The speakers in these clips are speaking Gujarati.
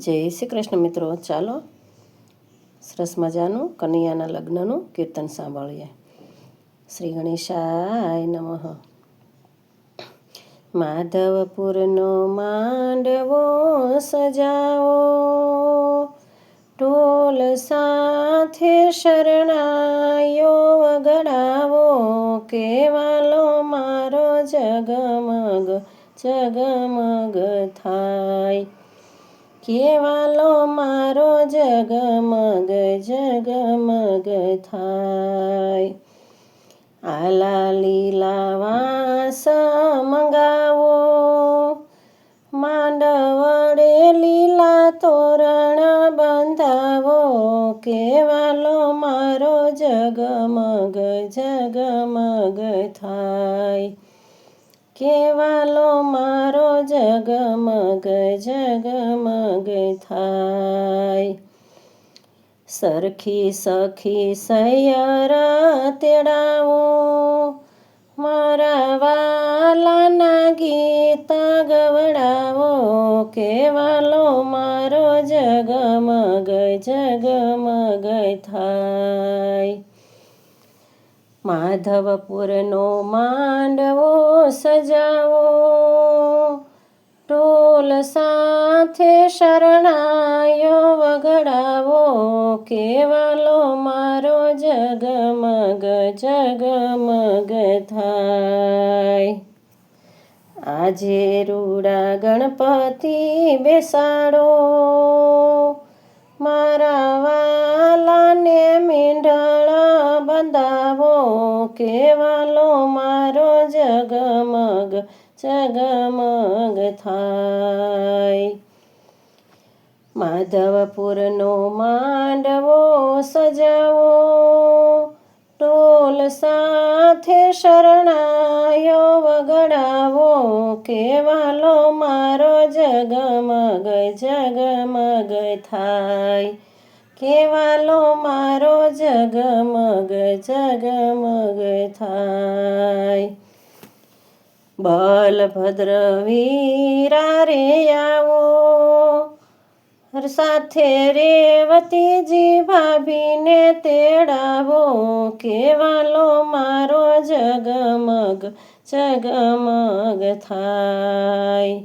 જય શ્રી કૃષ્ણ મિત્રો, ચાલો સરસ મજાનું કનૈયાના લગ્નનું કીર્તન સાંભળીએ. શ્રી ગણેશાય નમઃ. માધવપુરનો માંડવો સજાવો, ઢોલ સાથે શરણાયો વગડાવો, કેવાલો મારો જગમગ જગમગ થાય. કેવાલો મારો જગમગ જગમગ થાય. આલા લીલા વાસ મંગાવો, માંડવડે લીલા તોરણ બંધાવો, કેવાલો મારો જગમગ જગમગ થાય. કેવાલો મારો જગમગ જગમગ થાય. સરખી સખી સૈયર તેડાવો, મારા વાલાના ગીત ગવડાવો, કેવાલો મારો જગમગ જગમગ થાય. માધવપુરનો માંડવો સજાવો, ઢોલ સાથે શરણાયો વગડાવો, કેવાલો મારો જગમગ જગમગ થાય. આજે રૂડા ગણપતિ બેસાડો, મારા વાલાને મીંઢળ બંધાવો, કેવાલો મારો જગમગ જગમગ થાય. માધવપુરનો માંડવો સજાવો, ઢોલ સાથે શરણાયો વગડાવો, કેવાલો મારો જગમગ જગમગ થાય. કેવાલો મારો જગમગ જગમગ થાય. બલભદ્ર વીરા રે આવો, સાથે રેવતીજી ભાભીને તેડાવો, કેવાલો મારો જગમગ જગમગ થાય.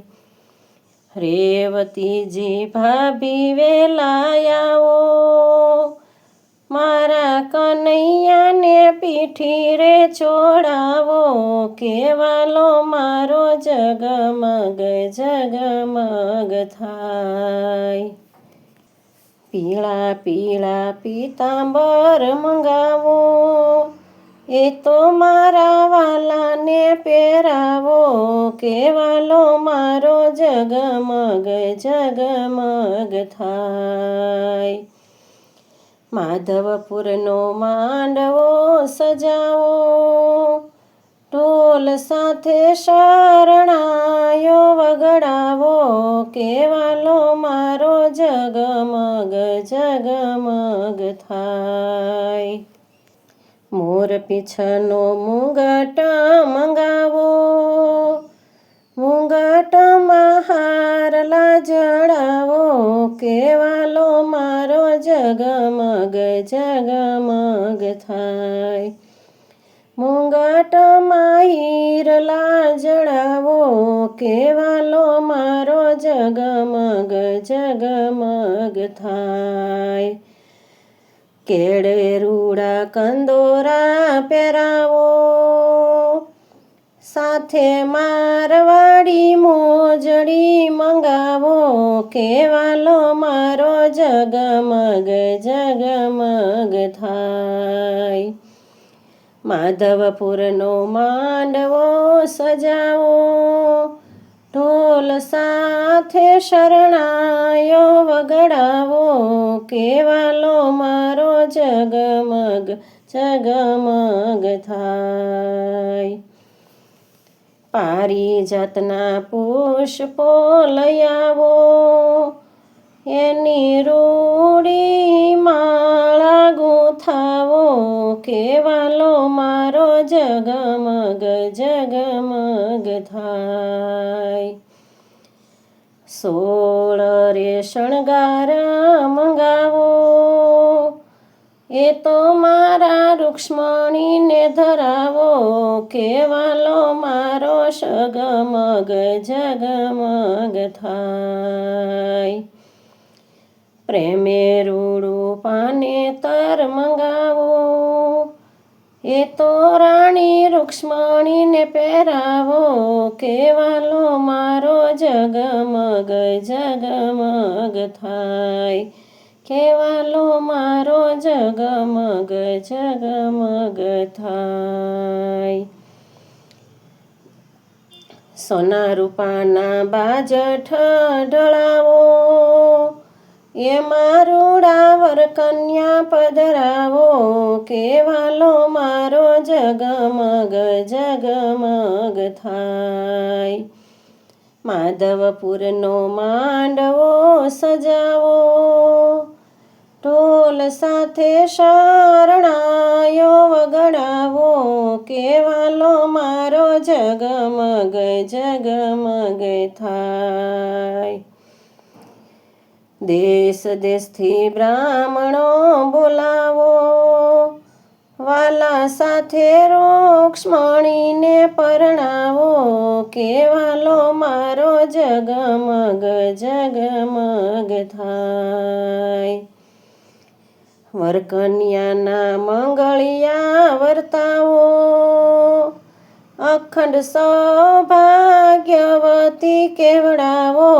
રેવતીજી ભાભી વેલા આવો, મારા કનૈયાને પીઠી રે ચોડાવો, કેવાલો મારો જગમગ જગમગ થાય. પીળા પીળા પીતાંબર મંગાવો, એ તો મારા વાલાને પહેરાવો, કેવાલો મારો જગમગ જગમગ થાય. માધવપુરનો માંડવો સજાવો, ઢોલ સાથે શરણાયો વગડાવો, કેવાલો મારો જગમગ જગમગ થાય. મોર પીછનો મુગટ મંગાવો, મુગટમાં હારલા જડાવો, કેવાલો મારો જગમગ જગમગ થાય. મુગટમાં હીરલા જડાવો, કેવાલો મારો જગમગ જગમગ થાય. કેળે રૂડા કંદોરા પહેરાવો, સાથે મારવાડી મોજડી મંગાવો, કેવાલો મારો જગમગ જગમગ થાય. માધવપુરનો માંડવો સજાવો, ઢોલ સાથે શરણાયો વગડાવો, કેવાલો મારો જગમગ જગમગ થાય. પારિજાતના પુષ્પો લઈ આવો, એની રૂડી માળા ગૂંથાવો, કેવાલો મારો જગમગ જગમગ થાય. સોળ રે શણગાર મંગાવો, એ તો મારા રૂક્ષ્મણીને ધરાવો, કેવાલો મારો સગમગ જગમગ થાય. પ્રેમે રૂડું પાને તર મંગાવો, એ તો રાણી રૂક્ષ્મણીને પહેરાવો, કેવાલો મારો જગમગ જગમગ થાય, કેવાલો મારો જગમગ જગમગ થાય. સોના રૂપાના બાજ ઢળાવો, એમાં રૂડાવર કન્યા પધરાવો, કેવાલો મારો જગમગ જગમગ થાય. માધવપુરનો માંડવો સજાવો, ઢોલ સાથે શરણાયો વગડાવો, કેવાલો મારો જગમગ જગમગ થાય. દેશ દેશથી બ્રાહ્મણો બોલાવો, વાલા સાથે રૂક્ષ્મણીને પરણાવો, કેવાલો મારો જગમગ જગમગ થાય. વરકન્યાના મંગળિયા વર્તાવો, અખંડ સૌભાગ્યવતી કેવડાવો,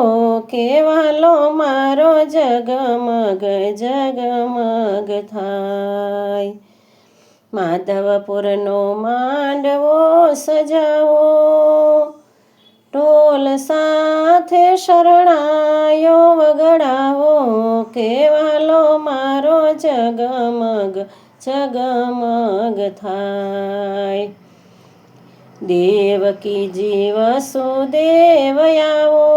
કેવાલો મારો જગમગ જગમગ થાય. માધવપુરનો માંડવો સજાવો, ઢોલ સાથે શરણાયો વગડાવો, કેવાલો મારો જગમગ જગમગ થાય. દેવકીજી વસુદેવ આવો,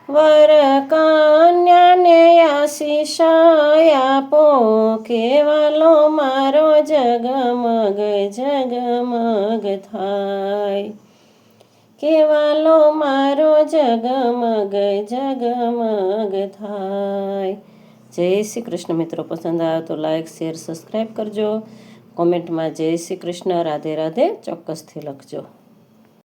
વર કન્યાને આશીષ આપો, કેવાલો મારો જગમગ જગમગ થાય, કેવાલો મારો જગમગ જગમગ થાય. જય શ્રી કૃષ્ણ મિત્રો. પસંદ આવે તો લાઈક શેર સબસ્ક્રાઈબ કરજો. કોમેન્ટમાં જય શ્રી કૃષ્ણ રાધે રાધે ચોક્કસથી લખજો.